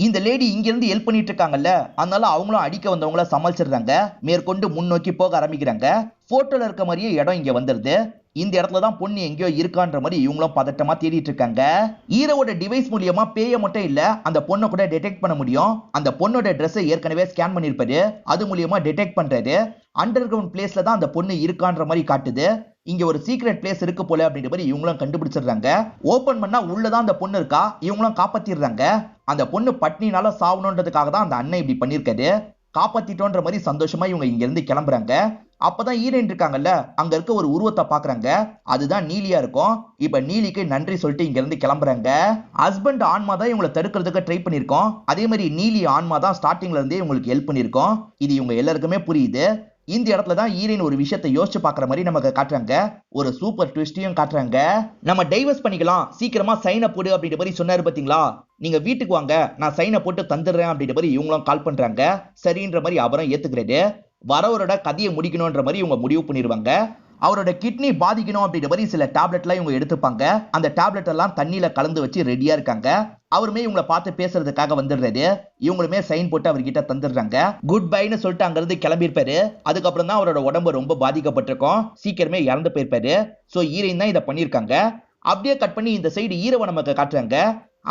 Speaker 1: இந்த லேடி இங்க இருந்து ஹெல்ப் பண்ணிட்டு இருக்காங்கல்ல, அதனால அவங்களும் அடிக்க வந்தவங்கள சமாளிச்சிடுறாங்க. மேற்கொண்டு முன்னோக்கி போக ஆரம்பிக்கிறாங்க. போட்டோல இருக்க மாதிரியே இடம் இங்க வந்துருது. இந்த இடத்துல தான் பொண்ணு எங்கேயோ இருக்கான்ற மாதிரி இவங்களும் பதட்டமா தேடிட்டு இருக்காங்க. ஹீரோவோட டிவைஸ் மூலியமா பேய மட்டும் இல்ல, அந்த பொண்ணை கூட டிடெக்ட் பண்ண முடியும். அந்த பொண்ணோட ட்ரெஸ்ஸை ஏற்கனவே ஸ்கேன் பண்ணிருப்பாரு. அது மூலியமா டிடெக்ட் பண்றாரு. அண்டர் கிரவுண்ட் பிளேஸ்ல தான் அந்த பொண்ணு இருக்கான்ற மாதிரி காட்டுது. இங்க ஒரு சீக்ரெட் பிளேஸ் இருக்கு போல அப்படின்ற மாதிரி இவங்களும் கண்டுபிடிச்சிடுறாங்க. ஓபன் பண்ணா உள்ளதான் அந்த பொண்ணு இருக்கா. இவங்களும் காப்பாத்திடுறாங்க. அந்த பொண்ணு பட்னினால சாவணுன்றதுக்காக தான் அந்த அண்ணன் இப்படி பண்ணிருக்காரு. காப்பாத்திட்டோன்ற மாதிரி சந்தோஷமா இவங்க இங்க இருந்து கிளம்புறாங்க. அப்பதான் ஹீரோயின் இருக்காங்கல்ல, அங்க இருக்க ஒரு உருவத்தை பாக்குறாங்க. அதுதான் நீலியா இருக்கும். இப்ப நீலிக்கு நன்றி சொல்லிட்டு இங்க இருந்து கிளம்புறாங்க. ஹஸ்பண்ட் ஆன்மா தான் இவங்களை தடுக்கிறதுக்கு ட்ரை பண்ணிருக்கோம். அதே மாதிரி நீலி ஆன்மா தான் ஸ்டார்டிங்ல இருந்தே இவங்களுக்கு ஹெல்ப் பண்ணிருக்கோம். இது இவங்க எல்லாருக்குமே புரியுது. இந்த இடத்துல தான் ஹீரோயின் ஒரு விஷயத்தை யோசிச்சு பாக்குற மாதிரி நமக்கு காட்டுறாங்க. ஒரு சூப்பர் ட்விஸ்டையும் காட்டுறாங்க. நம்ம டைவர்ஸ் பண்ணிக்கலாம், சீக்கிரமா சைனை போடு அப்படின்ற மாதிரி சொன்னாரு பாத்தீங்களா. நீங்க வீட்டுக்கு வாங்க, நான் சைனை போட்டு தந்துடுறேன் அப்படின்ற மாதிரி இவங்களும் கால் பண்றாங்க. சரின்ற மாதிரி அவரும் ஏத்துக்கிறாரு. வரவரோட கதையை முடிக்கணும்ன்ற மாதிரி இவங்க முடிவு பண்ணிடுவாங்க. அவரோட கிட்னி பாதிக்கணும் அப்படின்ற மாதிரி சில டேப்லெட்லாம் இவங்க எடுத்துப்பாங்க. அந்த டேப்லெட் எல்லாம் தண்ணியில கலந்து வச்சு ரெடியா இருக்காங்க. அவருமே இவங்களை பார்த்து பேசுறதுக்காக வந்துடுறாரு. இவங்களுமே சைன் போட்டு அவர்கிட்ட தந்துடுறாங்க. குட் பைன்னு சொல்லிட்டு அங்க இருந்து கிளம்பியிருப்பாரு. அதுக்கப்புறம் தான் அவரோட உடம்பு ரொம்ப பாதிக்கப்பட்டிருக்கும். சீக்கிரமே இறந்து போயிருப்பாரு. சோ ஹீரோயின் தான் இதை பண்ணிருக்காங்க. அப்படியே கட் பண்ணி இந்த சைடு ஹீரோவை நமக்கு காட்டுறாங்க.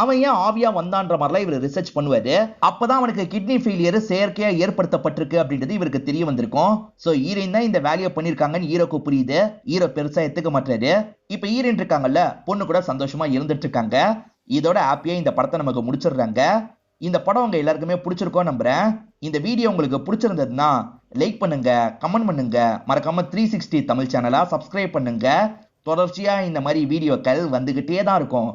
Speaker 1: அவன் ஏன் ஆவியா வந்தான்ற மாதிரிலாம் இவர் ரிசர்ச் பண்ணுவாரு. அப்பதான் அவனுக்கு கிட்னி ஃபெயிலியர் செயற்கையா ஏற்படுத்தப்பட்டிருக்கு அப்படின்றது இவருக்கு தெரிய வந்திருக்கும். சோ ஹீரோயின் தான் இந்த வேலையை பண்ணிருக்காங்கன்னு ஹீரோக்கு புரியுது. ஹீரோ பெருசா எடுத்துக்க மாட்டாரு. இப்ப ஹீரோயின் இருக்காங்கல்ல, பொண்ணு கூட சந்தோஷமா இருந்துட்டு இருக்காங்க. இதோட ஹாப்பியா இந்த படத்தை நமக்கு முடிச்சிடுறாங்க. இந்த படம் உங்க எல்லாருக்குமே பிடிச்சிருக்கோம் நம்புறேன். இந்த வீடியோ உங்களுக்கு பிடிச்சிருந்ததுன்னா லைக் பண்ணுங்க, கமெண்ட் பண்ணுங்க, மறக்காம 360 தமிழ் சேனலா சப்ஸ்கிரைப் பண்ணுங்க. தொடர்ச்சியா இந்த மாதிரி வீடியோக்கள் வந்துகிட்டே தான் இருக்கும்.